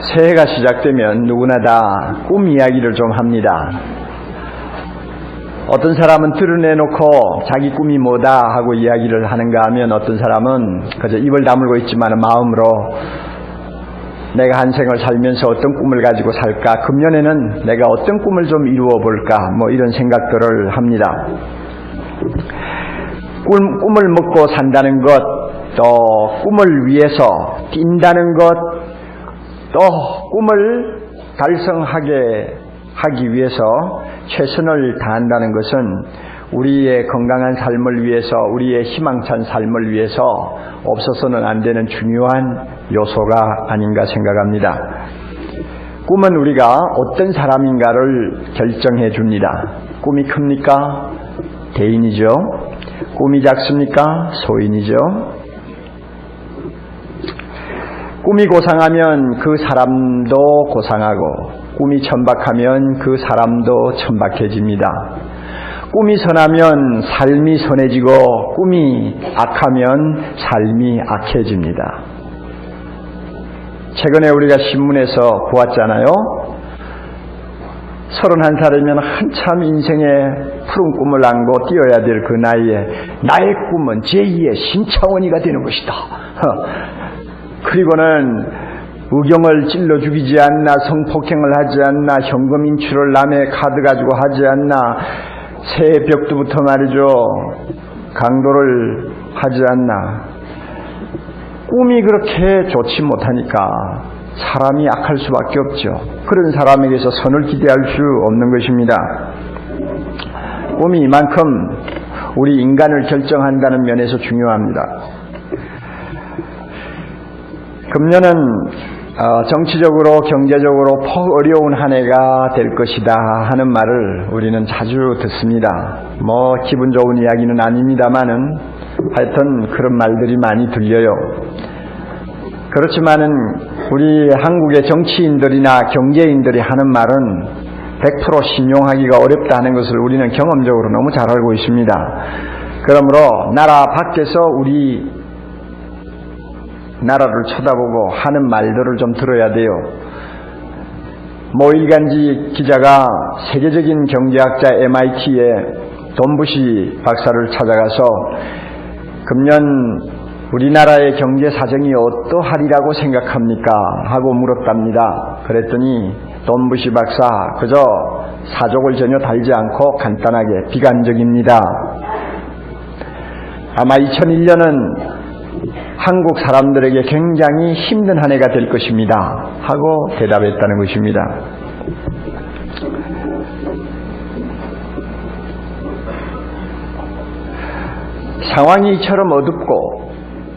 새해가 시작되면 누구나 다 꿈 이야기를 좀 합니다. 어떤 사람은 드러내놓고 자기 꿈이 뭐다 하고 이야기를 하는가 하면 어떤 사람은 그저 입을 다물고 있지만 마음으로 내가 한 생을 살면서 어떤 꿈을 가지고 살까, 금년에는 내가 어떤 꿈을 좀 이루어 볼까, 뭐 이런 생각들을 합니다. 꿈을 먹고 산다는 것, 또 꿈을 위해서 뛴다는 것, 또 꿈을 달성하게 하기 위해서 최선을 다한다는 것은 우리의 건강한 삶을 위해서, 우리의 희망찬 삶을 위해서 없어서는 안 되는 중요한 요소가 아닌가 생각합니다. 꿈은 우리가 어떤 사람인가를 결정해 줍니다. 꿈이 큽니까? 대인이죠. 꿈이 작습니까? 소인이죠. 꿈이 고상하면 그 사람도 고상하고, 꿈이 천박하면 그 사람도 천박해집니다. 꿈이 선하면 삶이 선해지고, 꿈이 악하면 삶이 악해집니다. 최근에 우리가 신문에서 보았잖아요. 31살이면 한참 인생의 푸른 꿈을 안고 뛰어야 될 그 나이에 나의 꿈은 제2의 신차원이가 되는 것이다. 그리고는 의경을 찔러 죽이지 않나, 성폭행을 하지 않나, 현금 인출을 남의 카드 가지고 하지 않나, 새벽부터 말이죠, 강도를 하지 않나. 꿈이 그렇게 좋지 못하니까 사람이 악할 수밖에 없죠. 그런 사람에게서 선을 기대할 수 없는 것입니다. 꿈이 이만큼 우리 인간을 결정한다는 면에서 중요합니다. 금년은 정치적으로 경제적으로 폭 어려운 한 해가 될 것이다 하는 말을 우리는 자주 듣습니다. 뭐 기분 좋은 이야기는 아닙니다만은 하여튼 그런 말들이 많이 들려요. 그렇지만은 우리 한국의 정치인들이나 경제인들이 하는 말은 100% 신용하기가 어렵다 하는 것을 우리는 경험적으로 너무 잘 알고 있습니다. 그러므로 나라 밖에서 우리 나라를 쳐다보고 하는 말들을 좀 들어야 돼요. 모 일간지 기자가 세계적인 경제학자 MIT의 돈부시 박사를 찾아가서 금년 우리나라의 경제 사정이 어떠하리라고 생각합니까? 하고 물었답니다. 그랬더니 돈부시 박사, 그저 사족을 전혀 달지 않고 간단하게 비관적입니다. 아마 2001년은 한국 사람들에게 굉장히 힘든 한 해가 될 것입니다. 하고 대답했다는 것입니다. 상황이 이처럼 어둡고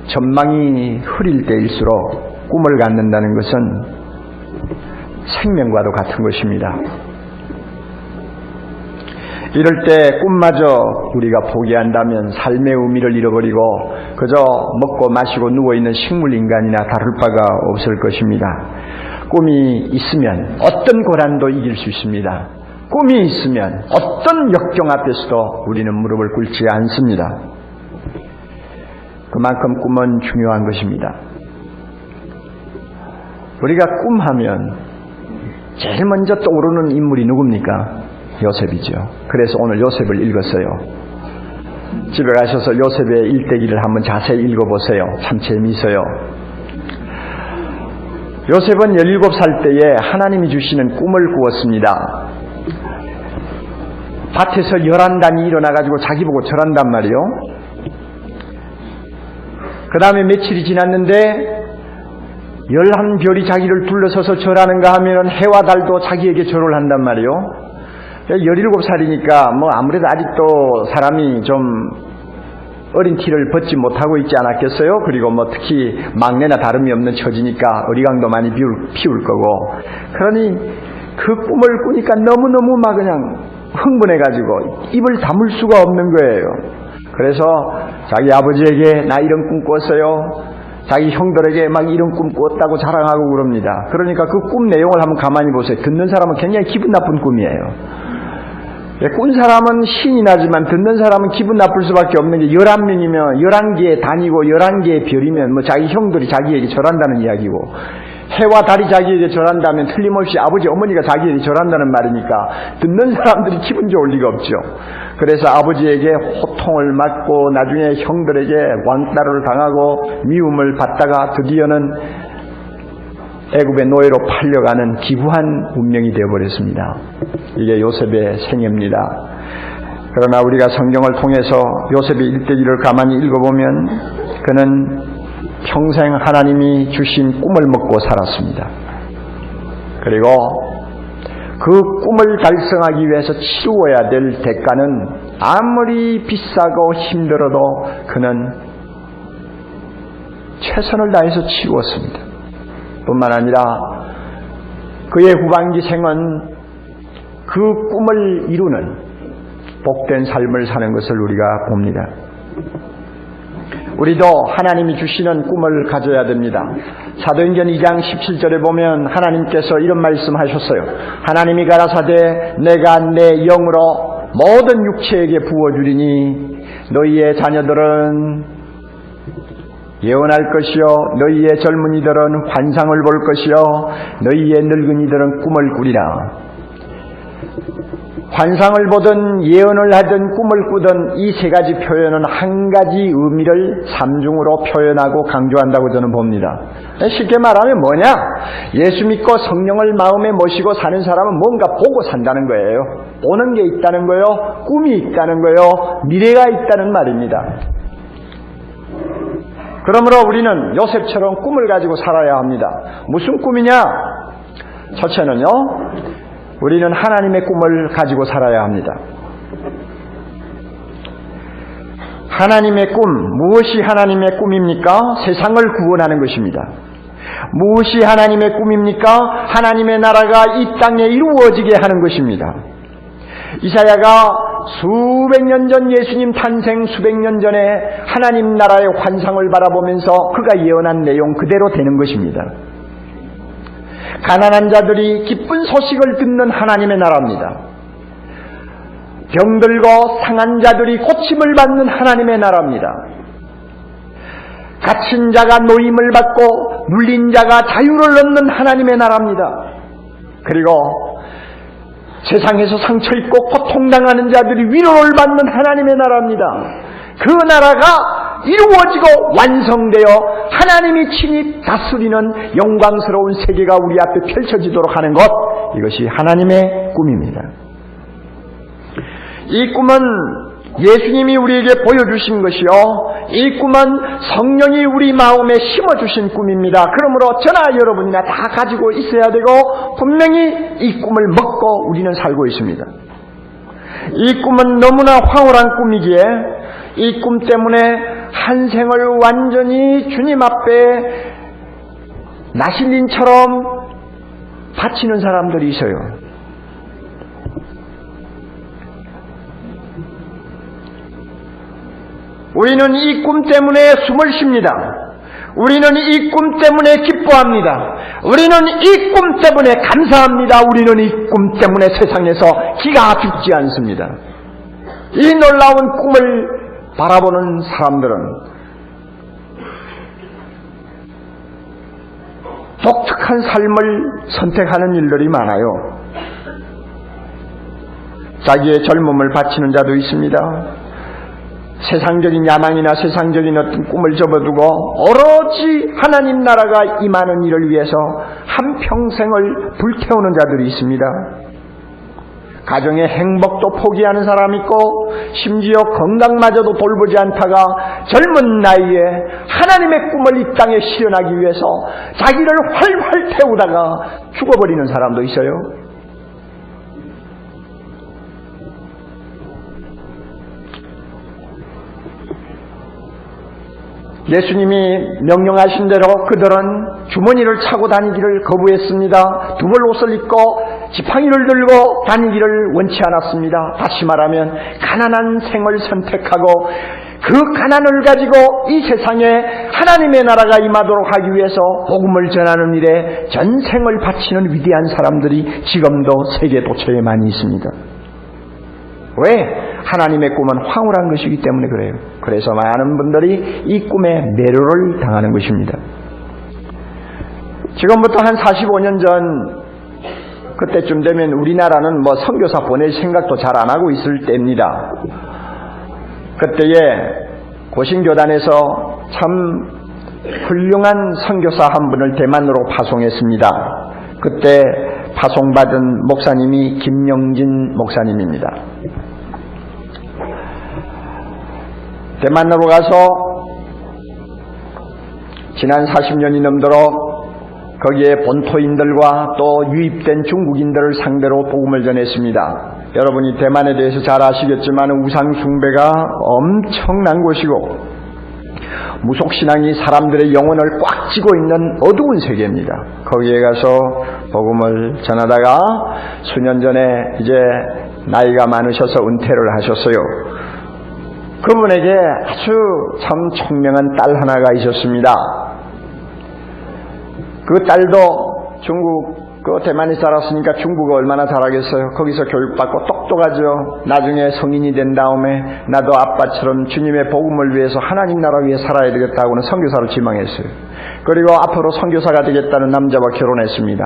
전망이 흐릴 때일수록 꿈을 갖는다는 것은 생명과도 같은 것입니다. 이럴 때 꿈마저 우리가 포기한다면 삶의 의미를 잃어버리고 그저 먹고 마시고 누워있는 식물인간이나 다를 바가 없을 것입니다. 꿈이 있으면 어떤 고난도 이길 수 있습니다. 꿈이 있으면 어떤 역경 앞에서도 우리는 무릎을 꿇지 않습니다. 그만큼 꿈은 중요한 것입니다. 우리가 꿈하면 제일 먼저 떠오르는 인물이 누굽니까? 요셉이죠. 그래서 오늘 요셉을 읽었어요. 집에 가셔서 요셉의 일대기를 한번 자세히 읽어보세요. 참 재미있어요. 요셉은 17살 때에 하나님이 주시는 꿈을 꾸었습니다. 밭에서 11단이 일어나가지고 자기 보고 절한단 말이요. 그 다음에 며칠이 지났는데 11별이 자기를 둘러서서 절하는가 하면 해와 달도 자기에게 절을 한단 말이요. 17살이니까 뭐 아무래도 아직도 사람이 좀 어린 티를 벗지 못하고 있지 않았겠어요? 그리고 뭐 특히 막내나 다름이 없는 처지니까 어리광도 많이 피울 거고. 그러니 그 꿈을 꾸니까 너무너무 막 그냥 흥분해가지고 입을 다물 수가 없는 거예요. 그래서 자기 아버지에게 나 이런 꿈 꿨어요. 자기 형들에게 막 이런 꿈 꿨다고 자랑하고 그럽니다. 그러니까 그 꿈 내용을 한번 가만히 보세요. 듣는 사람은 굉장히 기분 나쁜 꿈이에요. 꾼 사람은 신이 나지만 듣는 사람은 기분 나쁠 수밖에 없는 게 11명이면 11개의 단이고 11개의 별이면 뭐 자기 형들이 자기에게 절한다는 이야기고 해와 달이 자기에게 절한다면 틀림없이 아버지 어머니가 자기에게 절한다는 말이니까 듣는 사람들이 기분 좋을 리가 없죠. 그래서 아버지에게 호통을 맞고 나중에 형들에게 왕따를 당하고 미움을 받다가 드디어는 애굽의 노예로 팔려가는 기구한 운명이 되어버렸습니다. 이게 요셉의 생애입니다. 그러나 우리가 성경을 통해서 요셉의 일대기를 가만히 읽어보면 그는 평생 하나님이 주신 꿈을 먹고 살았습니다. 그리고 그 꿈을 달성하기 위해서 치루어야 될 대가는 아무리 비싸고 힘들어도 그는 최선을 다해서 치루었습니다. 뿐만 아니라 그의 후반기 생은 그 꿈을 이루는 복된 삶을 사는 것을 우리가 봅니다. 우리도 하나님이 주시는 꿈을 가져야 됩니다. 사도행전 2장 17절에 보면 하나님께서 이런 말씀하셨어요. 하나님이 가라사대 내가 내 영으로 모든 육체에게 부어주리니 너희의 자녀들은 예언할 것이요 너희의 젊은이들은 환상을 볼 것이요 너희의 늙은이들은 꿈을 꾸리라. 환상을 보든 예언을 하든 꿈을 꾸든 이 세 가지 표현은 한 가지 의미를 삼중으로 표현하고 강조한다고 저는 봅니다. 쉽게 말하면 뭐냐? 예수 믿고 성령을 마음에 모시고 사는 사람은 뭔가 보고 산다는 거예요. 보는 게 있다는 거예요. 꿈이 있다는 거예요. 미래가 있다는 말입니다. 그러므로 우리는 요셉처럼 꿈을 가지고 살아야 합니다. 무슨 꿈이냐? 첫째는요, 우리는 하나님의 꿈을 가지고 살아야 합니다. 하나님의 꿈, 무엇이 하나님의 꿈입니까? 세상을 구원하는 것입니다. 무엇이 하나님의 꿈입니까? 하나님의 나라가 이 땅에 이루어지게 하는 것입니다. 이사야가 수백 년 전 예수님 탄생 수백 년 전에 하나님 나라의 환상을 바라보면서 그가 예언한 내용 그대로 되는 것입니다. 가난한 자들이 기쁜 소식을 듣는 하나님의 나라입니다. 병들고 상한 자들이 고침을 받는 하나님의 나라입니다. 갇힌 자가 노임을 받고 눌린 자가 자유를 얻는 하나님의 나라입니다. 그리고 세상에서 상처 입고 고통당하는 자들이 위로를 받는 하나님의 나라입니다. 그 나라가 이루어지고 완성되어 하나님이 친히 다스리는 영광스러운 세계가 우리 앞에 펼쳐지도록 하는 것, 이것이 하나님의 꿈입니다. 이 꿈은 예수님이 우리에게 보여주신 것이요, 이 꿈은 성령이 우리 마음에 심어주신 꿈입니다. 그러므로 저나 여러분이나 다 가지고 있어야 되고 분명히 이 꿈을 먹고 우리는 살고 있습니다. 이 꿈은 너무나 황홀한 꿈이기에 이 꿈 때문에 한 생을 완전히 주님 앞에 나실린처럼 바치는 사람들이 있어요. 우리는 이 꿈 때문에 숨을 쉽니다. 우리는 이 꿈 때문에 기뻐합니다. 우리는 이 꿈 때문에 감사합니다. 우리는 이 꿈 때문에 세상에서 기가 죽지 않습니다. 이 놀라운 꿈을 바라보는 사람들은 독특한 삶을 선택하는 일들이 많아요. 자기의 젊음을 바치는 자도 있습니다. 세상적인 야망이나 세상적인 어떤 꿈을 접어두고 오로지 하나님 나라가 임하는 일을 위해서 한평생을 불태우는 자들이 있습니다. 가정의 행복도 포기하는 사람이 있고 심지어 건강마저도 돌보지 않다가 젊은 나이에 하나님의 꿈을 이 땅에 실현하기 위해서 자기를 활활 태우다가 죽어버리는 사람도 있어요. 예수님이 명령하신 대로 그들은 주머니를 차고 다니기를 거부했습니다. 두벌 옷을 입고 지팡이를 들고 다니기를 원치 않았습니다. 다시 말하면 가난한 생을 선택하고 그 가난을 가지고 이 세상에 하나님의 나라가 임하도록 하기 위해서 복음을 전하는 일에 전생을 바치는 위대한 사람들이 지금도 세계 도처에 많이 있습니다. 왜? 하나님의 꿈은 황홀한 것이기 때문에 그래요. 그래서 많은 분들이 이 꿈에 매료를 당하는 것입니다. 지금부터 한 45년 전 그때쯤 되면 우리나라는 뭐 선교사 보낼 생각도 잘 안 하고 있을 때입니다. 그때에 고신교단에서 참 훌륭한 선교사 한 분을 대만으로 파송했습니다. 그때 파송받은 목사님이 김영진 목사님입니다. 대만으로 가서 지난 40년이 넘도록 거기에 본토인들과 또 유입된 중국인들을 상대로 복음을 전했습니다. 여러분이 대만에 대해서 잘 아시겠지만 우상 숭배가 엄청난 곳이고 무속신앙이 사람들의 영혼을 꽉 쥐고 있는 어두운 세계입니다. 거기에 가서 복음을 전하다가 수년 전에 이제 나이가 많으셔서 은퇴를 하셨어요. 그분에게 아주 참 총명한 딸 하나가 있었습니다. 그 딸도 중국, 대만에 살았으니까 중국어 얼마나 잘하겠어요. 거기서 교육받고 똑똑하죠. 나중에 성인이 된 다음에 나도 아빠처럼 주님의 복음을 위해서 하나님 나라 위해 살아야 되겠다고는 선교사로 지망했어요. 그리고 앞으로 선교사가 되겠다는 남자와 결혼했습니다.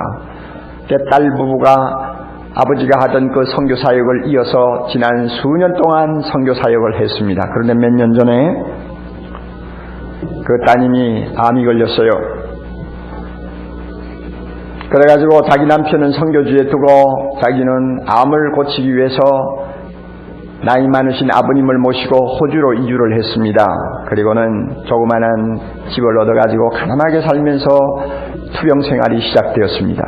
딸 부부가 아버지가 하던 그 선교 사역을 이어서 지난 수년 동안 선교 사역을 했습니다. 그런데 몇 년 전에 그 따님이 암이 걸렸어요. 그래가지고 자기 남편은 선교지에 두고 자기는 암을 고치기 위해서 나이 많으신 아버님을 모시고 호주로 이주를 했습니다. 그리고는 조그마한 집을 얻어가지고 가난하게 살면서 투병 생활이 시작되었습니다.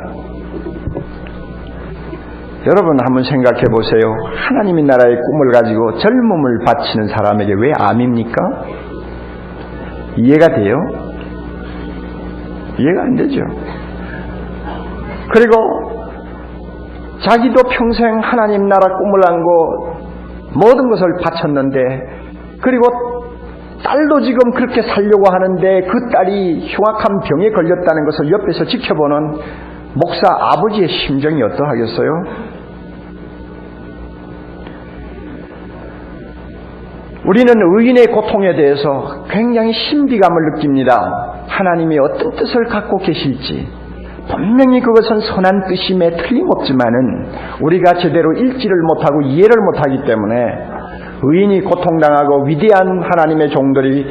여러분 한번 생각해 보세요. 하나님의 나라의 꿈을 가지고 젊음을 바치는 사람에게 왜 암입니까? 이해가 돼요? 이해가 안 되죠. 그리고 자기도 평생 하나님 나라 꿈을 안고 모든 것을 바쳤는데, 그리고 딸도 지금 그렇게 살려고 하는데 그 딸이 흉악한 병에 걸렸다는 것을 옆에서 지켜보는 목사 아버지의 심정이 어떠하겠어요? 우리는 의인의 고통에 대해서 굉장히 신비감을 느낍니다. 하나님이 어떤 뜻을 갖고 계실지 분명히 그것은 선한 뜻임에 틀림없지만은 우리가 제대로 읽지를 못하고 이해를 못하기 때문에 의인이 고통당하고 위대한 하나님의 종들이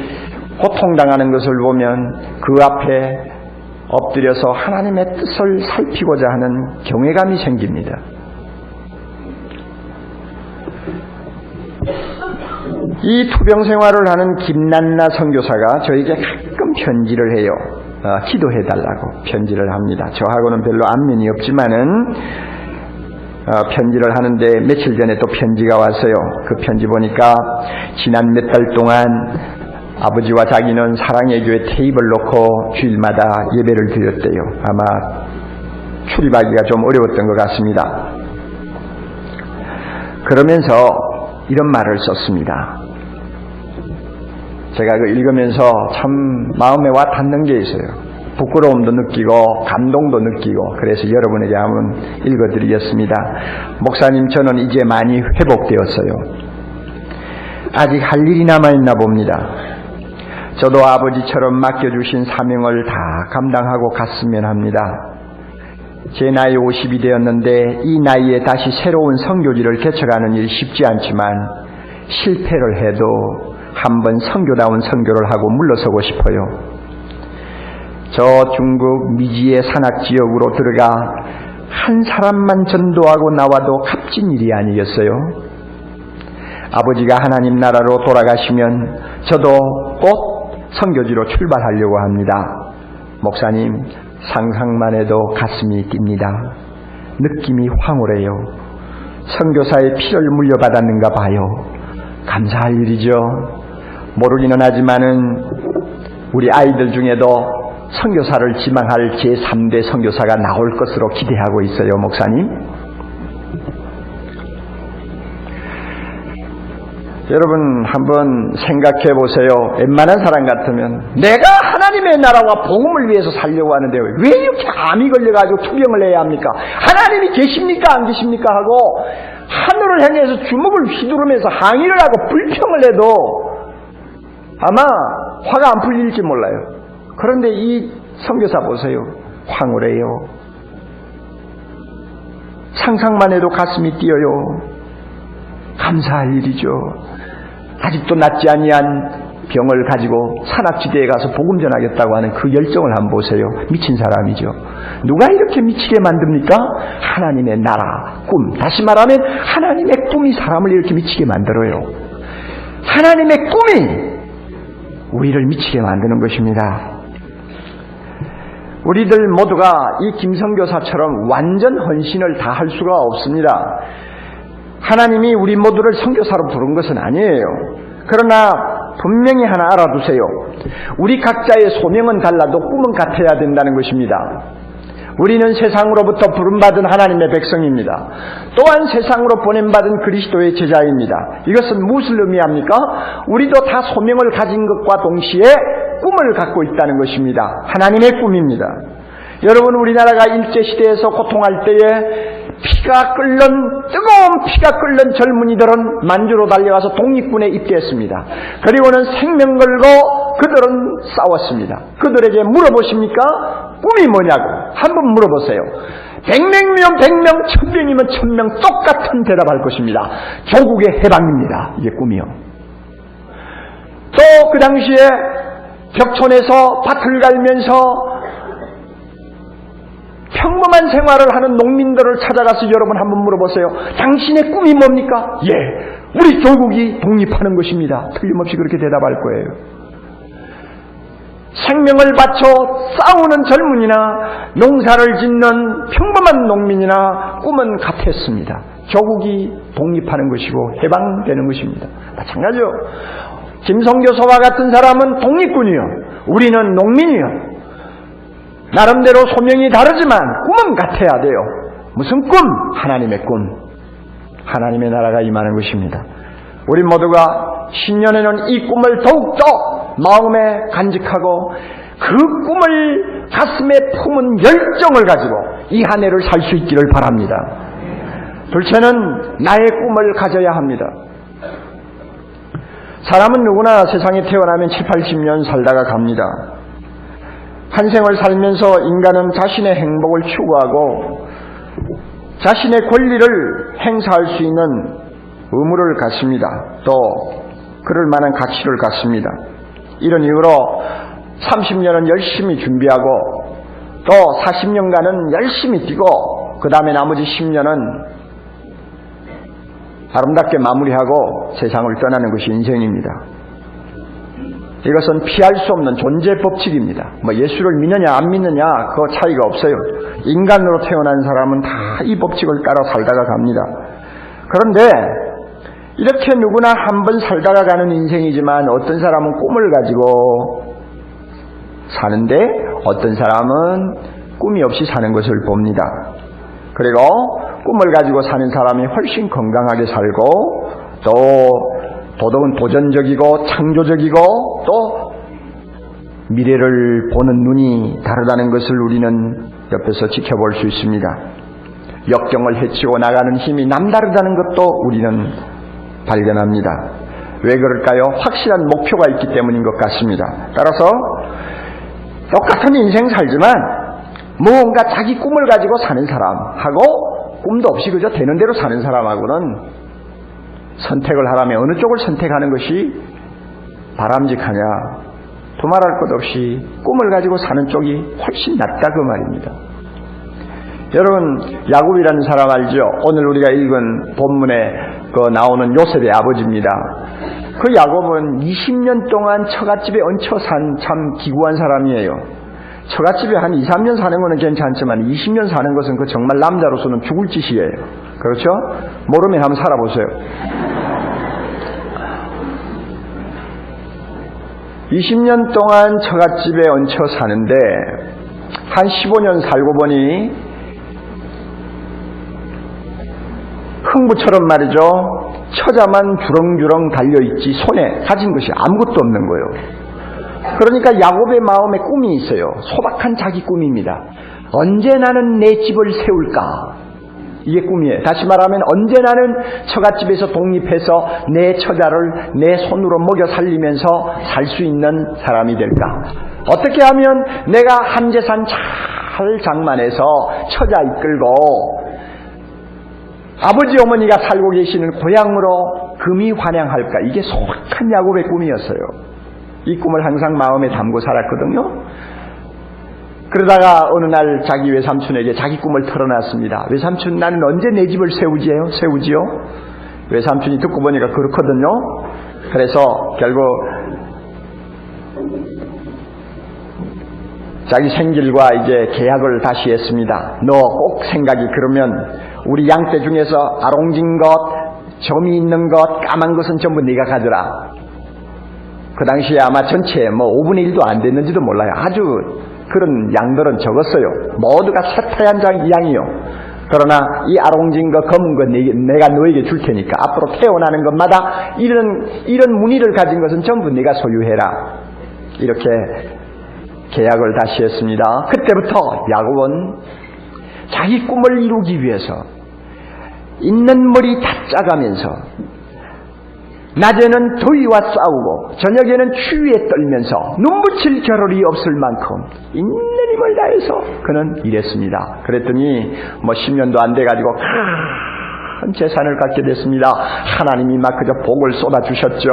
고통당하는 것을 보면 그 앞에 엎드려서 하나님의 뜻을 살피고자 하는 경외감이 생깁니다. 이 투병 생활을 하는 김난나 선교사가 저에게 가끔 편지를 해요. 기도해달라고 편지를 합니다. 저하고는 별로 안면이 없지만은 편지를 하는데 며칠 전에 또 편지가 왔어요. 그 편지 보니까 지난 몇 달 동안 아버지와 자기는 사랑의 교회 테이블 놓고 주일마다 예배를 드렸대요. 아마 출입하기가 좀 어려웠던 것 같습니다. 그러면서 이런 말을 썼습니다. 제가 그 읽으면서 참 마음에 와 닿는 게 있어요. 부끄러움도 느끼고 감동도 느끼고, 그래서 여러분에게 한번 읽어드리겠습니다. 목사님, 저는 이제 많이 회복되었어요. 아직 할 일이 남아있나 봅니다. 저도 아버지처럼 맡겨주신 사명을 다 감당하고 갔으면 합니다. 제 나이 50이 되었는데 이 나이에 다시 새로운 선교지를 개척하는 일이 쉽지 않지만 실패를 해도 한번 선교다운 선교를 하고 물러서고 싶어요. 저 중국 미지의 산악지역으로 들어가 한 사람만 전도하고 나와도 값진 일이 아니겠어요? 아버지가 하나님 나라로 돌아가시면 저도 꼭 선교지로 출발하려고 합니다. 목사님, 상상만 해도 가슴이 뜁니다. 느낌이 황홀해요. 선교사의 피를 물려받았는가 봐요. 감사할 일이죠. 모르기는 하지만은 우리 아이들 중에도 선교사를 지망할 제3대 선교사가 나올 것으로 기대하고 있어요. 목사님, 여러분 한번 생각해 보세요. 웬만한 사람 같으면 내가 하나님의 나라와 복음을 위해서 살려고 하는데 왜 이렇게 암이 걸려가지고 투병을 해야 합니까? 하나님이 계십니까 안 계십니까 하고 하늘을 향해서 주먹을 휘두르면서 항의를 하고 불평을 해도 아마 화가 안 풀릴지 몰라요. 그런데 이 선교사 보세요. 황홀해요. 상상만 해도 가슴이 뛰어요. 감사할 일이죠. 아직도 낫지 아니한 병을 가지고 산악지대에 가서 복음 전하겠다고 하는 그 열정을 한번 보세요. 미친 사람이죠. 누가 이렇게 미치게 만듭니까? 하나님의 나라, 꿈. 다시 말하면 하나님의 꿈이 사람을 이렇게 미치게 만들어요. 하나님의 꿈이 우리를 미치게 만드는 것입니다. 우리들 모두가 이 김선교사처럼 완전 헌신을 다 할 수가 없습니다. 하나님이 우리 모두를 선교사로 부른 것은 아니에요. 그러나 분명히 하나 알아두세요. 우리 각자의 소명은 달라도 꿈은 같아야 된다는 것입니다. 우리는 세상으로부터 부름받은 하나님의 백성입니다. 또한 세상으로 보냄받은 그리스도의 제자입니다. 이것은 무엇을 의미합니까? 우리도 다 소명을 가진 것과 동시에 꿈을 갖고 있다는 것입니다. 하나님의 꿈입니다. 여러분, 우리나라가 일제시대에서 고통할 때에 뜨거운 피가 끓는 젊은이들은 만주로 달려가서 독립군에 입대했습니다. 그리고는 생명 걸고 그들은 싸웠습니다. 그들에게 물어보십니까? 꿈이 뭐냐고 한번 물어보세요. 100명이면 100명, 1000명이면 1000명 똑같은 대답할 것입니다. 조국의 해방입니다. 이게 꿈이요. 또 그 당시에 벽촌에서 밭을 갈면서 평범한 생활을 하는 농민들을 찾아가서 여러분 한번 물어보세요. 당신의 꿈이 뭡니까? 예, 우리 조국이 독립하는 것입니다. 틀림없이 그렇게 대답할 거예요. 생명을 바쳐 싸우는 젊은이나 농사를 짓는 평범한 농민이나 꿈은 같았습니다. 조국이 독립하는 것이고 해방되는 것입니다. 마찬가지요. 김성교사와 같은 사람은 독립군이요, 우리는 농민이요. 나름대로 소명이 다르지만 꿈은 같아야 돼요. 무슨 꿈? 하나님의 꿈. 하나님의 나라가 임하는 것입니다. 우리 모두가 신년에는 이 꿈을 더욱더 마음에 간직하고 그 꿈을 가슴에 품은 열정을 가지고 이 한 해를 살 수 있기를 바랍니다. 둘째는 나의 꿈을 가져야 합니다. 사람은 누구나 세상에 태어나면 7, 80년 살다가 갑니다. 한 생을 살면서 인간은 자신의 행복을 추구하고 자신의 권리를 행사할 수 있는 의무를 갖습니다. 또 그럴 만한 가치를 갖습니다. 이런 이유로 30년은 열심히 준비하고 또 40년간은 열심히 뛰고 그 다음에 나머지 10년은 아름답게 마무리하고 세상을 떠나는 것이 인생입니다. 이것은 피할 수 없는 존재 법칙입니다. 예수를 믿느냐 안 믿느냐 그거 차이가 없어요. 인간으로 태어난 사람은 다 이 법칙을 따라 살다가 갑니다. 그런데 이렇게 누구나 한 번 살다가 가는 인생이지만 어떤 사람은 꿈을 가지고 사는데 어떤 사람은 꿈이 없이 사는 것을 봅니다. 그리고 꿈을 가지고 사는 사람이 훨씬 건강하게 살고 또 더더욱 도전적이고 창조적이고 또 미래를 보는 눈이 다르다는 것을 우리는 옆에서 지켜볼 수 있습니다. 역경을 헤치고 나가는 힘이 남다르다는 것도 우리는 발견합니다. 왜 그럴까요? 확실한 목표가 있기 때문인 것 같습니다. 따라서 똑같은 인생 살지만 무언가 자기 꿈을 가지고 사는 사람하고 꿈도 없이 그저 되는 대로 사는 사람하고는 선택을 하라면 어느 쪽을 선택하는 것이 바람직하냐? 두말할 것 없이 꿈을 가지고 사는 쪽이 훨씬 낫다 그 말입니다. 여러분, 야곱이라는 사람 알죠? 오늘 우리가 읽은 본문에 나오는 요셉의 아버지입니다. 그 야곱은 20년 동안 처갓집에 얹혀 산 참 기구한 사람이에요. 처갓집에 한 2, 3년 사는 것은 괜찮지만 20년 사는 것은 그 정말 남자로서는 죽을 짓이에요. 그렇죠? 모르면 한번 살아보세요. 20년 동안 처갓집에 얹혀 사는데 한 15년 살고 보니 흥부처럼 말이죠. 처자만 주렁주렁 달려있지 손에 가진 것이 아무것도 없는 거예요. 그러니까 야곱의 마음에 꿈이 있어요. 소박한 자기 꿈입니다. 언제 나는 내 집을 세울까? 이게 꿈이에요. 다시 말하면 언제 나는 처갓집에서 독립해서 내 처자를 내 손으로 먹여 살리면서 살 수 있는 사람이 될까? 어떻게 하면 내가 한 재산 잘 장만해서 처자 이끌고 아버지 어머니가 살고 계시는 고향으로 금이 환향할까? 이게 소박한 야곱의 꿈이었어요. 이 꿈을 항상 마음에 담고 살았거든요. 그러다가 어느 날 자기 외삼촌에게 자기 꿈을 털어놨습니다. 외삼촌, 나는 언제 내 집을 세우지요? 외삼촌이 듣고 보니까 그렇거든요. 그래서 결국 자기 생길과 이제 계약을 다시 했습니다. 너 꼭 생각이 그러면 우리 양떼 중에서 아롱진 것, 점이 있는 것, 까만 것은 전부 네가 가져라. 그 당시에 아마 전체 5분의 1도 안 됐는지도 몰라요. 아주 그런 양들은 적었어요. 모두가 새하얀 양이요. 그러나 이 아롱진 거, 검은 거 내가 너에게 줄 테니까 앞으로 태어나는 것마다 이런 무늬를 가진 것은 전부 네가 소유해라. 이렇게 계약을 다시 했습니다. 그때부터 야곱은 자기 꿈을 이루기 위해서 있는 머리 다 짜가면서 낮에는 더위와 싸우고 저녁에는 추위에 떨면서 눈붙일 겨를이 없을 만큼 있는 힘을 다해서 그는 일했습니다. 그랬더니 10년도 안 돼가지고 큰 재산을 갖게 됐습니다. 하나님이 막 그저 복을 쏟아주셨죠.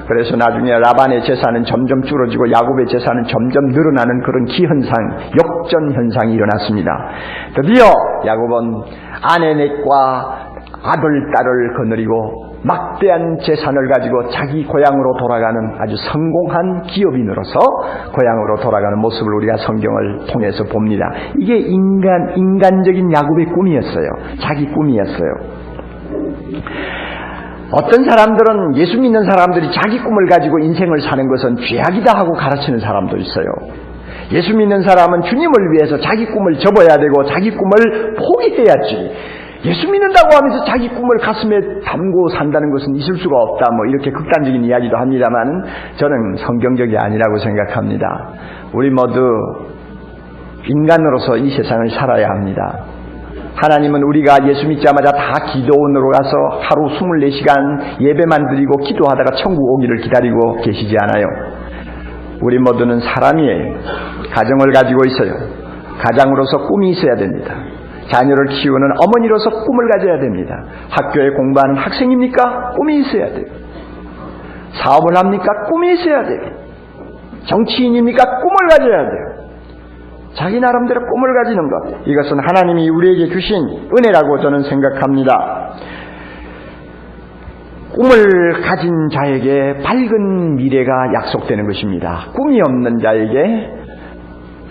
그래서 나중에 라반의 재산은 점점 줄어지고 야곱의 재산은 점점 늘어나는 그런 기현상, 역전현상이 일어났습니다. 드디어 야곱은 아내넷과 아들, 딸을 거느리고 막대한 재산을 가지고 자기 고향으로 돌아가는 아주 성공한 기업인으로서 고향으로 돌아가는 모습을 우리가 성경을 통해서 봅니다. 이게 인간적인 야곱의 꿈이었어요. 자기 꿈이었어요. 어떤 사람들은, 예수 믿는 사람들이 자기 꿈을 가지고 인생을 사는 것은 죄악이다 하고 가르치는 사람도 있어요. 예수 믿는 사람은 주님을 위해서 자기 꿈을 접어야 되고 자기 꿈을 포기해야지, 예수 믿는다고 하면서 자기 꿈을 가슴에 담고 산다는 것은 있을 수가 없다, 이렇게 극단적인 이야기도 합니다만 저는 성경적이 아니라고 생각합니다. 우리 모두 인간으로서 이 세상을 살아야 합니다. 하나님은 우리가 예수 믿자마자 다 기도원으로 가서 하루 24시간 예배만 드리고 기도하다가 천국 오기를 기다리고 계시지 않아요. 우리 모두는 사람이에요. 가정을 가지고 있어요. 가장으로서 꿈이 있어야 됩니다. 자녀를 키우는 어머니로서 꿈을 가져야 됩니다. 학교에 공부하는 학생입니까? 꿈이 있어야 돼요. 사업을 합니까? 꿈이 있어야 돼요. 정치인입니까? 꿈을 가져야 돼요. 자기 나름대로 꿈을 가지는 것, 이것은 하나님이 우리에게 주신 은혜라고 저는 생각합니다. 꿈을 가진 자에게 밝은 미래가 약속되는 것입니다. 꿈이 없는 자에게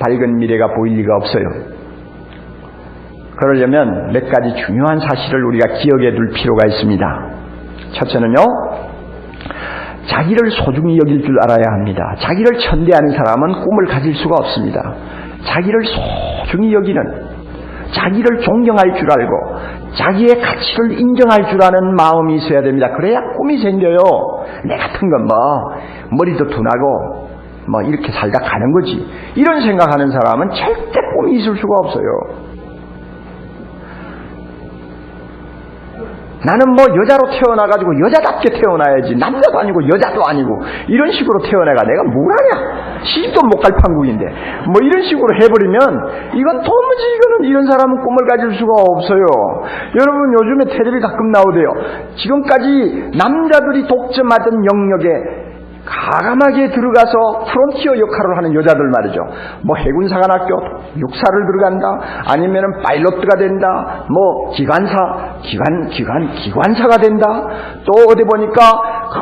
밝은 미래가 보일 리가 없어요. 그러려면 몇 가지 중요한 사실을 우리가 기억해 둘 필요가 있습니다. 첫째는요, 자기를 소중히 여길 줄 알아야 합니다. 자기를 천대하는 사람은 꿈을 가질 수가 없습니다. 자기를 소중히 여기는, 자기를 존경할 줄 알고 자기의 가치를 인정할 줄 아는 마음이 있어야 됩니다. 그래야 꿈이 생겨요. 내 같은 건 머리도 둔하고 이렇게 살다 가는 거지, 이런 생각하는 사람은 절대 꿈이 있을 수가 없어요. 나는 여자로 태어나가지고 여자답게 태어나야지, 남자도 아니고 여자도 아니고 이런 식으로 태어나가 내가 뭘 하냐, 시집도 못 갈 판국인데 이런 식으로 해버리면 이건 도무지, 이런 사람은 꿈을 가질 수가 없어요. 여러분, 요즘에 텔레비 가끔 나오대요. 지금까지 남자들이 독점하던 영역에 과감하게 들어가서 프론티어 역할을 하는 여자들 말이죠. 해군사관학교 육사를 들어간다, 아니면은 파일럿가 된다, 기관사가 된다, 또 어디 보니까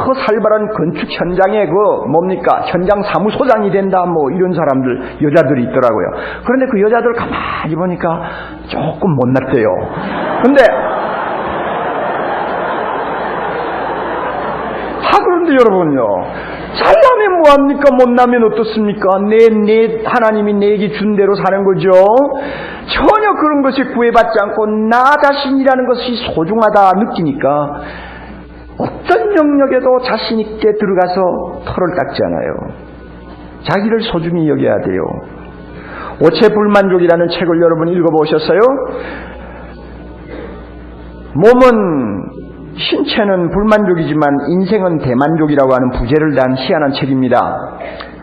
그 살벌한 건축 현장에 현장 사무소장이 된다, 이런 사람들, 여자들이 있더라고요. 그런데 그 여자들 가만히 보니까 조금 못났대요. 근데 그런데 여러분요, 잘나면 뭐합니까? 못나면 어떻습니까? 하나님이 내게 준 대로 사는 거죠. 전혀 그런 것에 구애받지 않고 나 자신이라는 것이 소중하다 느끼니까 어떤 영역에도 자신있게 들어가서 털을 닦지 않아요. 자기를 소중히 여겨야 돼요. 오체불만족이라는 책을 여러분 읽어보셨어요? 신체는 불만족이지만 인생은 대만족이라고 하는 부제를 단 희한한 책입니다.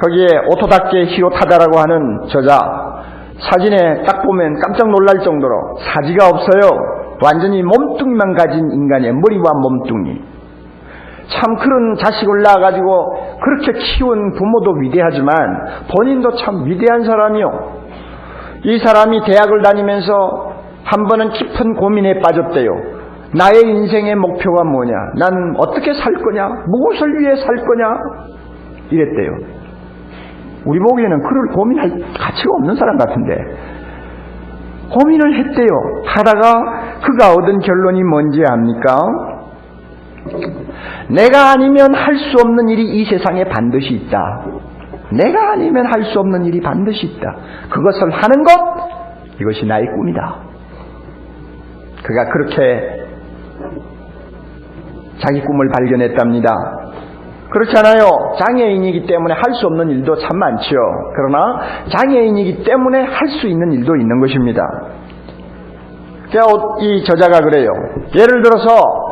거기에 오토다케 히로타다라고 하는 저자, 사진에 딱 보면 깜짝 놀랄 정도로 사지가 없어요. 완전히 몸뚱이만 가진 인간의 머리와 몸뚱이. 참 그런 자식을 낳아가지고 그렇게 키운 부모도 위대하지만 본인도 참 위대한 사람이요. 이 사람이 대학을 다니면서 한 번은 깊은 고민에 빠졌대요. 나의 인생의 목표가 뭐냐? 난 어떻게 살 거냐? 무엇을 위해 살 거냐? 이랬대요. 우리 보기에는 그럴 고민할 가치가 없는 사람 같은데 고민을 했대요. 하다가 그가 얻은 결론이 뭔지 압니까? 내가 아니면 할 수 없는 일이 이 세상에 반드시 있다. 내가 아니면 할 수 없는 일이 반드시 있다. 그것을 하는 것, 이것이 나의 꿈이다. 그가 그렇게 자기 꿈을 발견했답니다. 그렇잖아요. 장애인이기 때문에 할 수 없는 일도 참 많죠. 그러나 장애인이기 때문에 할 수 있는 일도 있는 것입니다. 이 저자가 그래요. 예를 들어서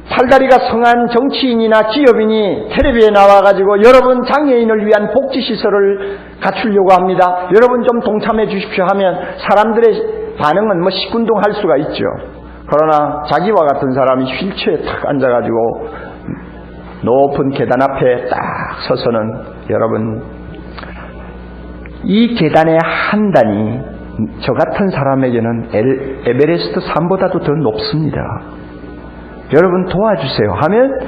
팔다리가 성한 정치인이나 기업인이 텔레비에 나와가지고 여러분 장애인을 위한 복지시설을 갖추려고 합니다. 여러분 좀 동참해 주십시오 하면 사람들의 반응은 뭐 시큰둥할 수가 있죠. 그러나 자기와 같은 사람이 휠체어에 탁 앉아가지고 높은 계단 앞에 딱 서서는 여러분 이 계단의 한 단이 저 같은 사람에게는 에베레스트 산보다도 더 높습니다. 여러분 도와주세요 하면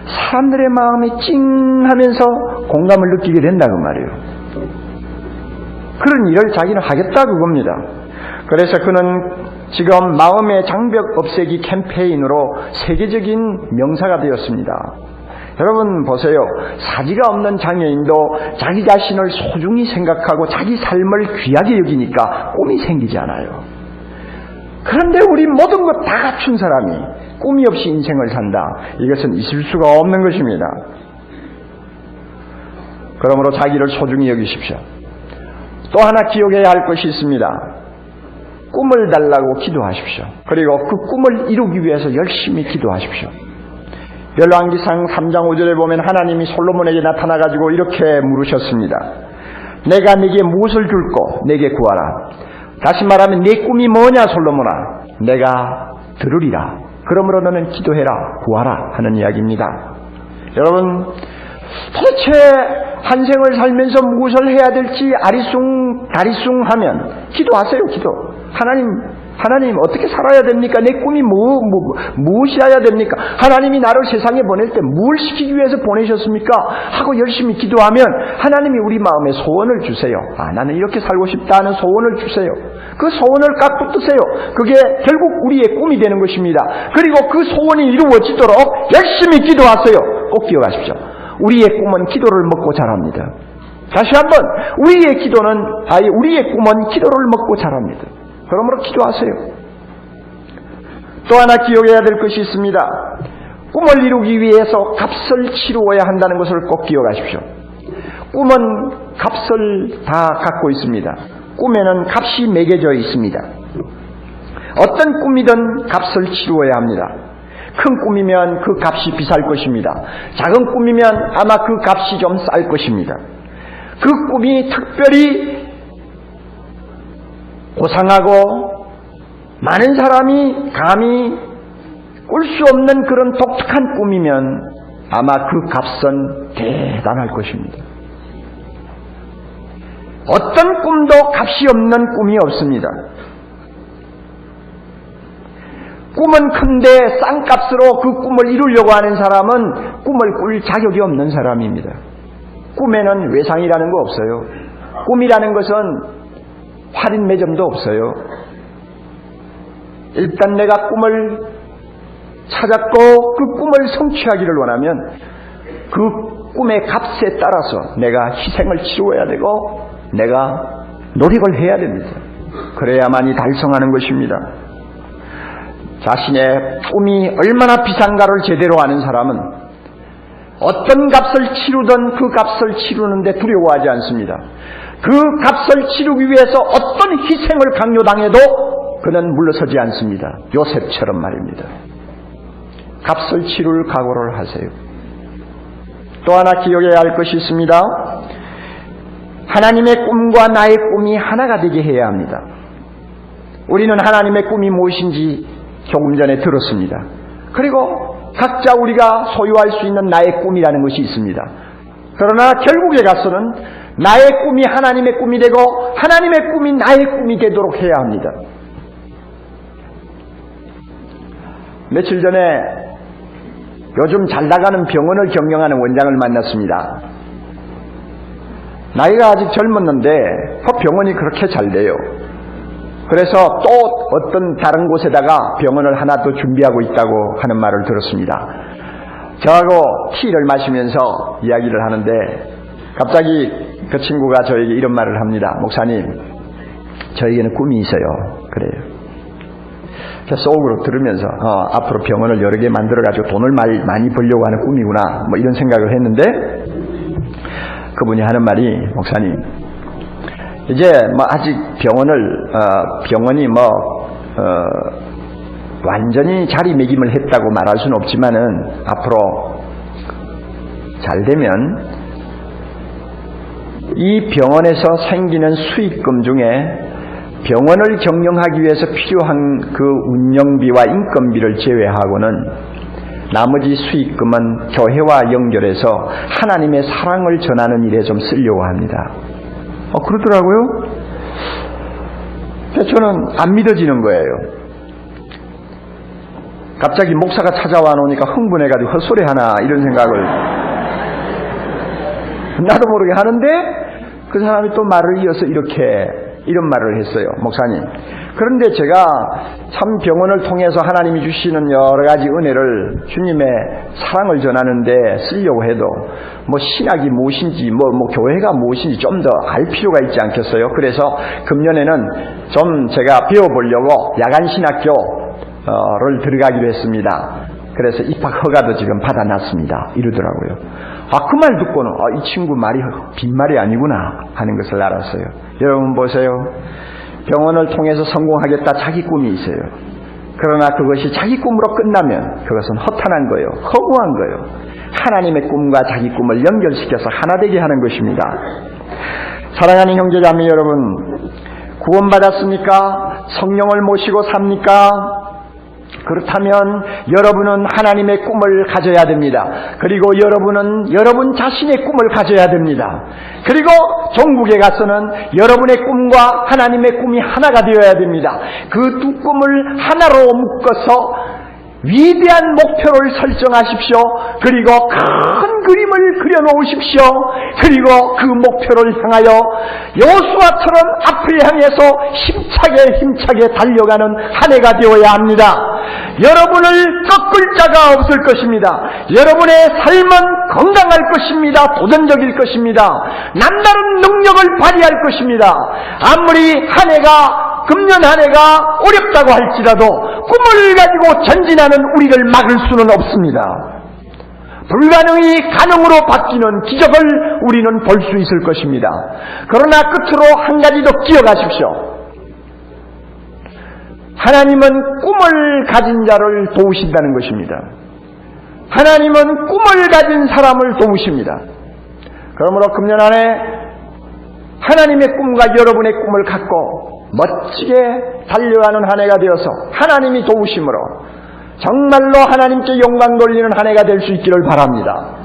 사람들의 마음이 찡하면서 공감을 느끼게 된다 그 말이에요. 그런 일을 자기는 하겠다 그겁니다. 그래서 그는 지금 마음의 장벽 없애기 캠페인으로 세계적인 명사가 되었습니다. 여러분 보세요. 사지가 없는 장애인도 자기 자신을 소중히 생각하고 자기 삶을 귀하게 여기니까 꿈이 생기지 않아요. 그런데 우리 모든 것 다 갖춘 사람이 꿈이 없이 인생을 산다. 이것은 있을 수가 없는 것입니다. 그러므로 자기를 소중히 여기십시오. 또 하나 기억해야 할 것이 있습니다. 꿈을 달라고 기도하십시오. 그리고 그 꿈을 이루기 위해서 열심히 기도하십시오. 열왕기상 3장 5절에 보면 하나님이 솔로몬에게 나타나가지고 이렇게 물으셨습니다. 내가 네게 무엇을 줄꼬 내게 구하라. 다시 말하면 네 꿈이 뭐냐 솔로몬아. 내가 들으리라. 그러므로 너는 기도해라 구하라 하는 이야기입니다. 여러분 도대체 한 생을 살면서 무엇을 해야 될지 아리숭다리숭하면 기도하세요. 기도. 하나님 어떻게 살아야 됩니까? 내 꿈이 무엇이어야 됩니까? 하나님이 나를 세상에 보낼 때 뭘 시키기 위해서 보내셨습니까? 하고 열심히 기도하면 하나님이 우리 마음에 소원을 주세요. 나는 이렇게 살고 싶다 하는 소원을 주세요. 그 소원을 깍 붙드세요. 그게 결국 우리의 꿈이 되는 것입니다. 그리고 그 소원이 이루어지도록 열심히 기도하세요. 꼭 기억하십시오. 우리의 꿈은 기도를 먹고 자랍니다. 다시 한번 우리의 꿈은 기도를 먹고 자랍니다. 그러므로 기도하세요. 또 하나 기억해야 될 것이 있습니다. 꿈을 이루기 위해서 값을 치루어야 한다는 것을 꼭 기억하십시오. 꿈은 값을 다 갖고 있습니다. 꿈에는 값이 매겨져 있습니다. 어떤 꿈이든 값을 치루어야 합니다. 큰 꿈이면 그 값이 비쌀 것입니다. 작은 꿈이면 아마 그 값이 좀 쌀 것입니다. 그 꿈이 특별히 고상하고 많은 사람이 감히 꿀 수 없는 그런 독특한 꿈이면 아마 그 값은 대단할 것입니다. 어떤 꿈도 값이 없는 꿈이 없습니다. 꿈은 큰데 싼 값으로 그 꿈을 이루려고 하는 사람은 꿈을 꿀 자격이 없는 사람입니다. 꿈에는 외상이라는 거 없어요. 꿈이라는 것은 할인 매점도 없어요. 일단 내가 꿈을 찾았고 그 꿈을 성취하기를 원하면 그 꿈의 값에 따라서 내가 희생을 치루어야 되고 내가 노력을 해야 됩니다. 그래야만이 달성하는 것입니다. 자신의 꿈이 얼마나 비싼가를 제대로 아는 사람은 어떤 값을 치르든 그 값을 치르는데 두려워하지 않습니다. 그 값을 치르기 위해서 어떤 희생을 강요당해도 그는 물러서지 않습니다. 요셉처럼 말입니다. 값을 치를 각오를 하세요. 또 하나 기억해야 할 것이 있습니다. 하나님의 꿈과 나의 꿈이 하나가 되게 해야 합니다. 우리는 하나님의 꿈이 무엇인지 조금 전에 들었습니다. 그리고 각자 우리가 소유할 수 있는 나의 꿈이라는 것이 있습니다. 그러나 결국에 가서는 나의 꿈이 하나님의 꿈이 되고 하나님의 꿈이 나의 꿈이 되도록 해야 합니다. 며칠 전에 요즘 잘 나가는 병원을 경영하는 원장을 만났습니다. 나이가 아직 젊었는데 그 병원이 그렇게 잘 돼요. 그래서 또 어떤 다른 곳에다가 병원을 하나 더 준비하고 있다고 하는 말을 들었습니다. 저하고 티를 마시면서 이야기를 하는데 갑자기 그 친구가 저에게 이런 말을 합니다. 목사님, 저에게는 꿈이 있어요. 그래요. 저 속으로 들으면서 앞으로 병원을 여러 개 만들어가지고 돈을 많이 벌려고 하는 꿈이구나 뭐 이런 생각을 했는데 그분이 하는 말이, 목사님, 이제 뭐 아직 병원이 완전히 자리매김을 했다고 말할 수는 없지만은 앞으로 잘 되면 이 병원에서 생기는 수익금 중에 병원을 경영하기 위해서 필요한 그 운영비와 인건비를 제외하고는 나머지 수익금은 교회와 연결해서 하나님의 사랑을 전하는 일에 좀 쓰려고 합니다. 그러더라고요. 저는 안 믿어지는 거예요. 갑자기 목사가 찾아와 놓으니까 흥분해가지고 헛소리 하나 이런 생각을 나도 모르게 하는데 그 사람이 또 말을 이어서 이런 말을 했어요. 목사님, 그런데 제가 참 병원을 통해서 하나님이 주시는 여러 가지 은혜를 주님의 사랑을 전하는데 쓰려고 해도 뭐 신학이 무엇인지 뭐 교회가 무엇인지 좀 더 알 필요가 있지 않겠어요? 그래서 금년에는 좀 제가 배워보려고 야간신학교를 들어가기로 했습니다. 그래서 입학 허가도 지금 받아놨습니다. 이러더라고요. 그 말 듣고는 이 친구 말이 빈말이 아니구나 하는 것을 알았어요. 여러분 보세요. 병원을 통해서 성공하겠다 자기 꿈이 있어요. 그러나 그것이 자기 꿈으로 끝나면 그것은 허탄한 거예요. 허무한 거예요. 하나님의 꿈과 자기 꿈을 연결시켜서 하나 되게 하는 것입니다. 사랑하는 형제자매 여러분, 구원받았습니까? 성령을 모시고 삽니까? 그렇다면 여러분은 하나님의 꿈을 가져야 됩니다. 그리고 여러분은 여러분 자신의 꿈을 가져야 됩니다. 그리고 종국에 가서는 여러분의 꿈과 하나님의 꿈이 하나가 되어야 됩니다. 그 두 꿈을 하나로 묶어서 위대한 목표를 설정하십시오. 그리고 큰 그림을 그려놓으십시오. 그리고 그 목표를 향하여 여호수아처럼 앞을 향해서 힘차게 달려가는 한 해가 되어야 합니다. 여러분을 꺾을 자가 없을 것입니다. 여러분의 삶은 건강할 것입니다. 도전적일 것입니다. 남다른 능력을 발휘할 것입니다. 아무리 금년 한 해가 어렵다고 할지라도 꿈을 가지고 전진하는 우리를 막을 수는 없습니다. 불가능이 가능으로 바뀌는 기적을 우리는 볼 수 있을 것입니다. 그러나 끝으로 한 가지 더 기억하십시오. 하나님은 꿈을 가진 자를 도우신다는 것입니다. 하나님은 꿈을 가진 사람을 도우십니다. 그러므로 금년 안에 하나님의 꿈과 여러분의 꿈을 갖고 멋지게 달려가는 한 해가 되어서 하나님이 도우심으로 정말로 하나님께 영광 돌리는 한 해가 될 수 있기를 바랍니다.